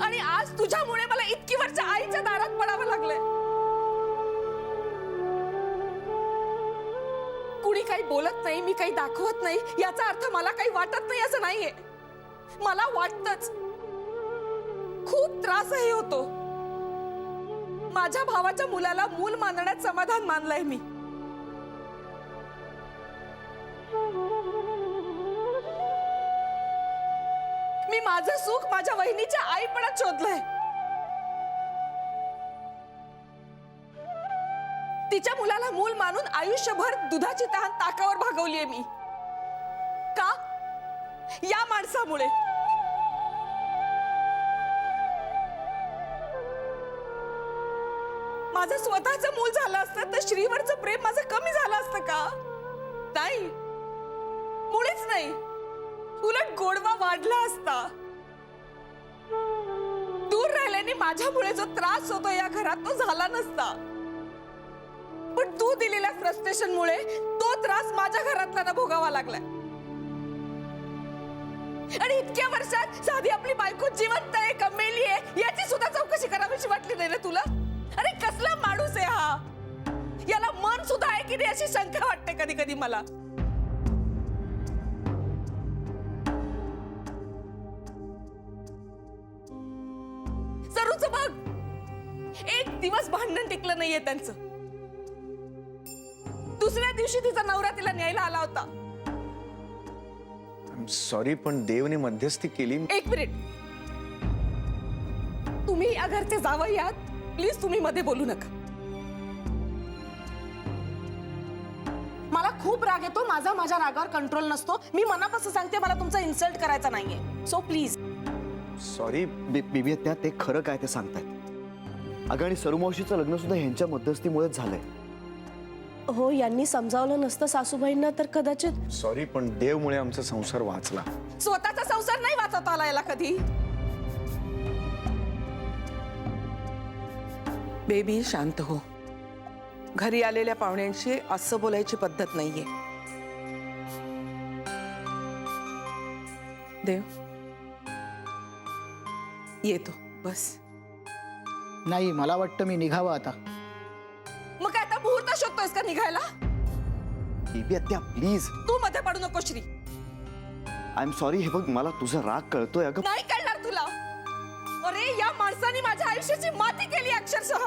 आणि आज तुझ्यामुळे मला इतकी वर्ष आईच्या दारात पडावं लागलंय. कुणी काही बोलत नाही, मी काही दाखवत नाही याचा अर्थ मला काही वाटत नाही असं नाहीये. मला वाटतच. खूप त्रासही होतो. माझ्या भावाच्या मुलाला मूल मानण्यात समाधान मानलंय मी. मी माझं सुख माझ्या वहिनीच्या आईपणात शोधलंय. तिच्या मुलाला मूल मानून आयुष्यभर दुधाची तहान ताकावर भागवलीये मी. का? या माणसामुळे. माझं स्वतःचं मूल झालं असतं तर श्रीवरचं प्रेम माझं कमी झालं असतं का? नाही, मुळीच नाही. उलट गोडवा वाढला असता. दूर राहिल्याने माझ्यामुळे जो त्रास होतो या घरात तो झाला नसता. पण तू दिलेल्या फ्रस्ट्रेशन मुळे तो त्रास माझ्या घरातला भोगावा लागलाय. आणि इतक्या वर्षात साधी आपली बायको जिवंत आहे का मेली आहे याची सुद्धा चौकशी करावीशी वाटली नाही रे तुला? अरे कसला माणूस आहे हा? याला मन सुद्धा आहे की नाही अशी शंका वाटते कधी कधी मला. सरूचं बघ, एक दिवस भांडण टिकलं नाहीये त्यांचं. दुसऱ्या दिवशी तिचा नवरा तिला न्यायला आला होता. सॉरी, पण देवने मध्यस्थी केली. एक मिनिट, तुम्ही या घरचे जावई आहात, प्लीज तुम्ही मध्ये बोलू नका. मला खूप राग येतो. माझ्या रागावर कंट्रोल नसतो. मी मनापासून सांगते, मला तुमचा इन्सल्ट करायचा नाहीये. So please. सॉरी बेबी, त्या ते खरं काय ते सांगतायत. अगं, आणि सरुमावशीचं लग्न सुद्धा ह्यांच्या मध्यस्थीमुळेच झालंय. हो, यांनी समजावलं नसतं सासूबाईंना तर कदाचित. सॉरी, पण देवमुळे आमचा संसार वाचला. स्वतःचा संसार नाही वाचवता आला याला कधी. बेबी शांत हो. घरी आलेल्या पाहुण्यांशी असं बोलायची पद्धत नाहीये. देव, येतो बस. नाही, मला वाटतं मी निघावं आता. मग काय आता मुहूर्त शोधतोयस का निघायला? बेबी आत्या प्लीज. तू मध्ये पडू नको श्री. I am sorry. हे बघ, मला तुझा राग कळतोय. अगं नाही कळणार तुला. अरे या माणसाने माझ्या आयुष्याची माती केली अक्षरशः.